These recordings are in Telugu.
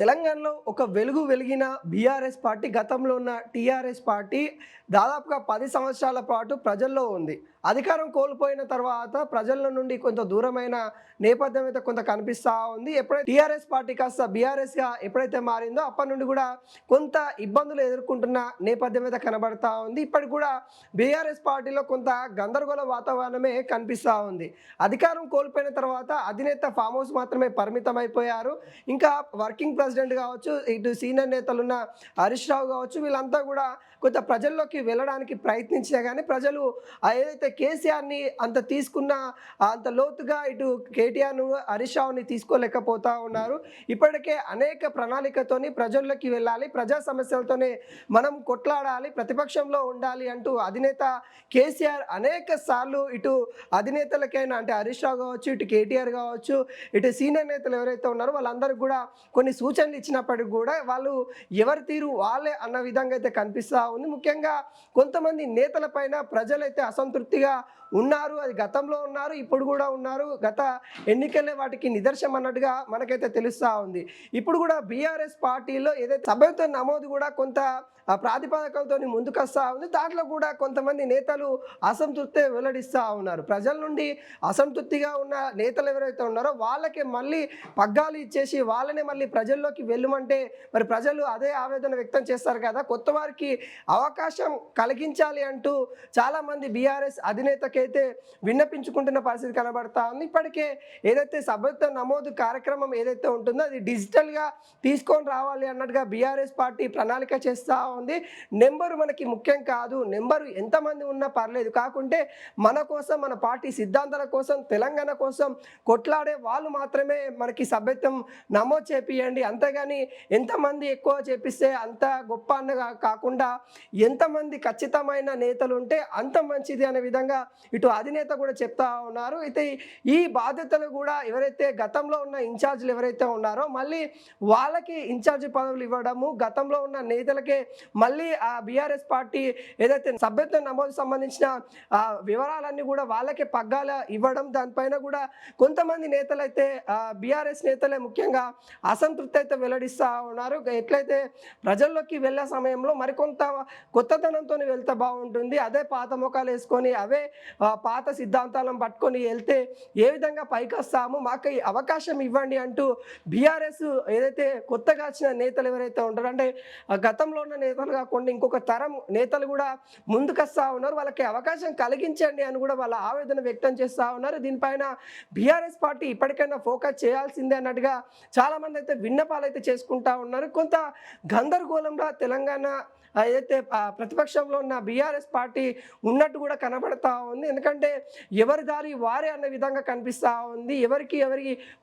తెలంగాణలో ఒక వెలుగు వెలిగిన బీఆర్ఎస్ పార్టీ గతంలో ఉన్న టీఆర్ఎస్ పార్టీ దాదాపుగా 10 సంవత్సరాల పాటు ప్రజల్లో ఉంది. అధికారం కోల్పోయిన తర్వాత ప్రజల నుండి కొంత దూరమైన నేపథ్యం అయితే కొంత కనిపిస్తూ ఉంది. ఎప్పుడైతే టీఆర్ఎస్ పార్టీ కాస్త బీఆర్ఎస్గా ఎప్పుడైతే మారిందో అప్పటి నుండి కూడా కొంత ఇబ్బందులు ఎదుర్కొంటున్న నేపథ్యం అయితే కనబడతా ఉంది. ఇప్పటికి కూడా బీఆర్ఎస్ పార్టీలో కొంత గందరగోళ వాతావరణమే కనిపిస్తూ ఉంది. అధికారం కోల్పోయిన తర్వాత అధినేత ఫామ్ హౌస్ మాత్రమే పరిమితం అయిపోయారు. ఇంకా వర్కింగ్ ప్రెసిడెంట్ కావచ్చు, ఇటు సీనియర్ నేతలున్న హరీష్ రావు కావచ్చు, వీళ్ళంతా కూడా కొంత ప్రజల్లోకి వెళ్ళడానికి ప్రయత్నించినా కానీ ప్రజలు ఏదైతే కేసీఆర్ని అంత తీసుకున్న అంత లోతుగా ఇటు కేటీఆర్ను హరీష్ రావుని తీసుకోలేకపోతా ఉన్నారు. ఇప్పటికే అనేక ప్రణాళికతోని ప్రజల్లోకి వెళ్ళాలి, ప్రజా సమస్యలతోనే మనం కొట్లాడాలి, ప్రతిపక్షంలో ఉండాలి అంటూ అధినేత కేసీఆర్ అనేక సార్లు ఇటు అధినేతలకైనా అంటే హరీష్ రావు కావచ్చు, ఇటు కేటీఆర్ కావచ్చు, ఇటు సీనియర్ నేతలు ఎవరైతే ఉన్నారో వాళ్ళందరికీ కూడా కొన్ని సూచనలు ఇచ్చినప్పటికీ కూడా వాళ్ళు ఎవరి తీరు వాళ్ళే అన్న విధంగా అయితే కనిపిస్తూ ఉంది. ముఖ్యంగా కొంతమంది నేతలపైన ప్రజలైతే అసంతృప్తిగా ఉన్నారు. అది గతంలో ఉన్నారు, ఇప్పుడు కూడా ఉన్నారు. గత ఎన్నికలే వాటికి నిదర్శనం అన్నట్టుగా మనకైతే తెలుస్తూ ఉంది. ఇప్పుడు కూడా బీఆర్ఎస్ పార్టీలో ఏదైతే సభ్యత్వ నమోదు కూడా కొంత ప్రాతిపదికలతో ముందుకు వస్తూ ఉంది. దాంట్లో కూడా కొంతమంది నేతలు అసంతృప్తి వెల్లడిస్తూ ఉన్నారు. ప్రజల నుండి అసంతృప్తిగా ఉన్న నేతలు ఎవరైతే ఉన్నారో వాళ్ళకి మళ్ళీ పగ్గాలు ఇచ్చేసి వాళ్ళనే మళ్ళీ ప్రజల్లోకి వెళ్ళమంటే మరి ప్రజలు అదే ఆవేదన వ్యక్తం చేస్తారు కదా. కొత్త వారికి అవకాశం కలిగించాలి అంటూ చాలామంది బీఆర్ఎస్ అధినేతకైతే విన్నపించుకుంటున్న పరిస్థితి కనబడతా ఉంది. ఇప్పటికే ఏదైతే సభ్యత్వ నమోదు కార్యక్రమం ఏదైతే ఉంటుందో అది డిజిటల్గా తీసుకొని రావాలి అన్నట్టుగా బీఆర్ఎస్ పార్టీ ప్రణాళిక చేస్తూ ఉంది. నెంబరు మనకి ముఖ్యం కాదు, నెంబరు ఎంతమంది ఉన్నా పర్లేదు, కాకుంటే మన కోసం, మన పార్టీ సిద్ధాంతాల కోసం, తెలంగాణ కోసం కొట్లాడే వాళ్ళు మాత్రమే మనకి సభ్యత్వం నమోదు చేపియండి. అంతేగాని ఎంతమంది ఎక్కువ చేపిస్తే అంత గొప్ప అన్నగా కాకుండా ఎంతమంది ఖచ్చితమైన నేతలు ఉంటే అంత మంచిది అనే విధంగా ఇటు అధినేత కూడా చెప్తా ఉన్నారు. అయితే ఈ బాధ్యతలు కూడా ఎవరైతే గతంలో ఉన్న ఇన్ఛార్జీలు ఎవరైతే ఉన్నారో మళ్ళీ వాళ్ళకి ఇన్ఛార్జి పదవులు ఇవ్వడము, గతంలో ఉన్న నేతలకే మళ్ళీ ఆ బీఆర్ఎస్ పార్టీ ఏదైతే సభ్యత్వ నమోదు సంబంధించిన వివరాలన్నీ కూడా వాళ్ళకే పగ్గాల ఇవ్వడం, దానిపైన కూడా కొంతమంది నేతలు అయితే బీఆర్ఎస్ నేతలే ముఖ్యంగా అసంతృప్తి అయితే వెల్లడిస్తూ ఉన్నారు. ఎట్లయితే ప్రజల్లోకి వెళ్ళే సమయంలో మరికొంత కొత్తదనంతో వెళ్తే బాగుంటుంది, అదే పాత ముఖాలు వేసుకొని అవే పాత సిద్ధాంతాలను పట్టుకొని వెళ్తే ఏ విధంగా పైకి వస్తాము, మాకు ఈ అవకాశం ఇవ్వండి అంటూ బీఆర్ఎస్ ఏదైతే కొత్తగా వచ్చిన నేతలు ఎవరైతే ఉంటారో అంటే గతంలో ఉన్న నేతలు కాకుండా ఇంకొక తరం నేతలు కూడా ముందుకు వస్తూ ఉన్నారు. వాళ్ళకి అవకాశం కలిగించండి అని కూడా వాళ్ళ ఆవేదన వ్యక్తం చేస్తూ ఉన్నారు. దీనిపైన బీఆర్ఎస్ పార్టీ ఇప్పటికైనా ఫోకస్ చేయాల్సిందే అన్నట్టుగా చాలామంది అయితే విన్నపాలు అయితే చేసుకుంటా ఉన్నారు. కొంత గందరగోళంగా తెలంగాణ ఏదైతే ప్రతిపక్షంలో ఉన్న బీఆర్ఎస్ పార్టీ ఉన్నట్టు కూడా కనబడతా ఉంది. ఎందుకంటే ఎవరి దారి వారే అన్న విధంగా కనిపిస్తూ ఉంది. ఎవరికి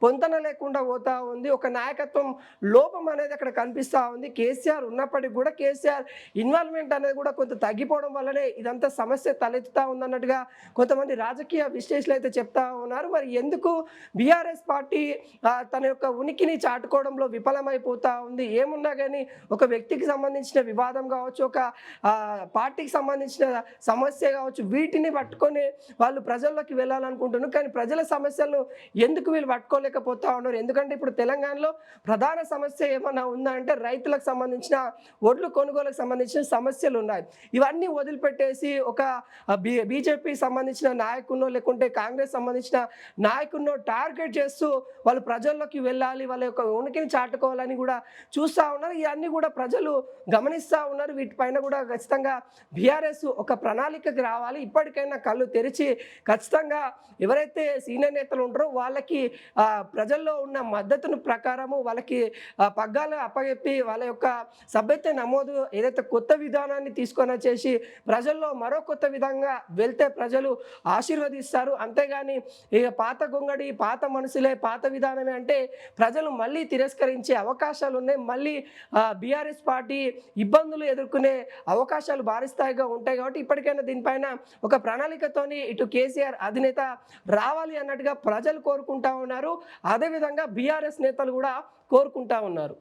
పొంతన లేకుండా పోతూ ఉంది. ఒక నాయకత్వం లోపం అనేది అక్కడ కనిపిస్తూ ఉంది. కేసీఆర్ ఉన్నప్పటికీ కూడా కేసీఆర్ ఇన్వాల్వ్మెంట్ అనేది కూడా కొంత తగ్గిపోవడం వల్లనే ఇదంతా సమస్య తలెత్తుతూ ఉందన్నట్టుగా కొంతమంది రాజకీయ విశ్లేషకులు అయితే చెప్తా ఉన్నారు. మరి ఎందుకు బీఆర్ఎస్ పార్టీ తన యొక్క ఉనికిని చాటుకోవడంలో విఫలమైపోతూ ఉంది? ఏమున్నా కానీ ఒక వ్యక్తికి సంబంధించిన వివాదం కావచ్చు, ఒక పార్టీకి సంబంధించిన సమస్య కావచ్చు, వీటిని పట్టుకొని వాళ్ళు ప్రజల్లోకి వెళ్ళాలనుకుంటున్నారు. కానీ ప్రజల సమస్యలను ఎందుకు వీళ్ళు పట్టుకోలేకపోతా ఉన్నారు? ఎందుకంటే ఇప్పుడు తెలంగాణలో ప్రధాన సమస్య ఏమన్నా ఉందా అంటే రైతులకు సంబంధించిన ఒడ్లు కొనుగోలుకు సంబంధించిన సమస్యలు ఉన్నాయి. ఇవన్నీ వదిలిపెట్టేసి ఒక బీజేపీ సంబంధించిన నాయకున్నో లేకుంటే కాంగ్రెస్ సంబంధించిన నాయకున్నో టార్గెట్ చేస్తూ వాళ్ళు ప్రజల్లోకి వెళ్ళాలి, వాళ్ళ యొక్క ఉనికిని చాటుకోవాలని కూడా చూస్తూ ఉన్నారు. ఇవన్నీ కూడా ప్రజలు గమనిస్తూ ఉన్నారు. వీటిపైన కూడా ఖచ్చితంగా బీఆర్ఎస్ ఒక ప్రణాళికకి రావాలి. ఇప్పటికైనా కళ్ళు తెరిచి ఖచ్చితంగా ఎవరైతే సీనియర్ నేతలు ఉంటారో వాళ్ళకి ప్రజల్లో ఉన్న మద్దతును ప్రకారము వాళ్ళకి పగ్గాలు అప్పగెప్పి వాళ్ళ యొక్క సభ్యత్వ నమోదు ఏదైతే కొత్త విధానాన్ని తీసుకొని వచ్చేసి ప్రజల్లో మరో కొత్త విధంగా వెళ్తే ప్రజలు ఆశీర్వదిస్తారు. అంతేగాని ఇక పాత గొంగడి, పాత మనసులే, పాత విధానమే అంటే ప్రజలు మళ్ళీ తిరస్కరించే అవకాశాలు ఉన్నాయి. మళ్ళీ బీఆర్ఎస్ పార్టీ ఇబ్బందులు ఎదుర్కొనే అవకాశాలు భారీ స్థాయిగా ఉంటాయి. కాబట్టి ఇప్పటికైనా దీనిపైన ఒక ప్రణాళికతోని ఇటు కేసీఆర్ అధినేత రావాలి అన్నట్టుగా ప్రజలు కోరుకుంటా ఉన్నారు. అదేవిధంగా బీఆర్ఎస్ నేతలు కూడా కోరుకుంటా ఉన్నారు.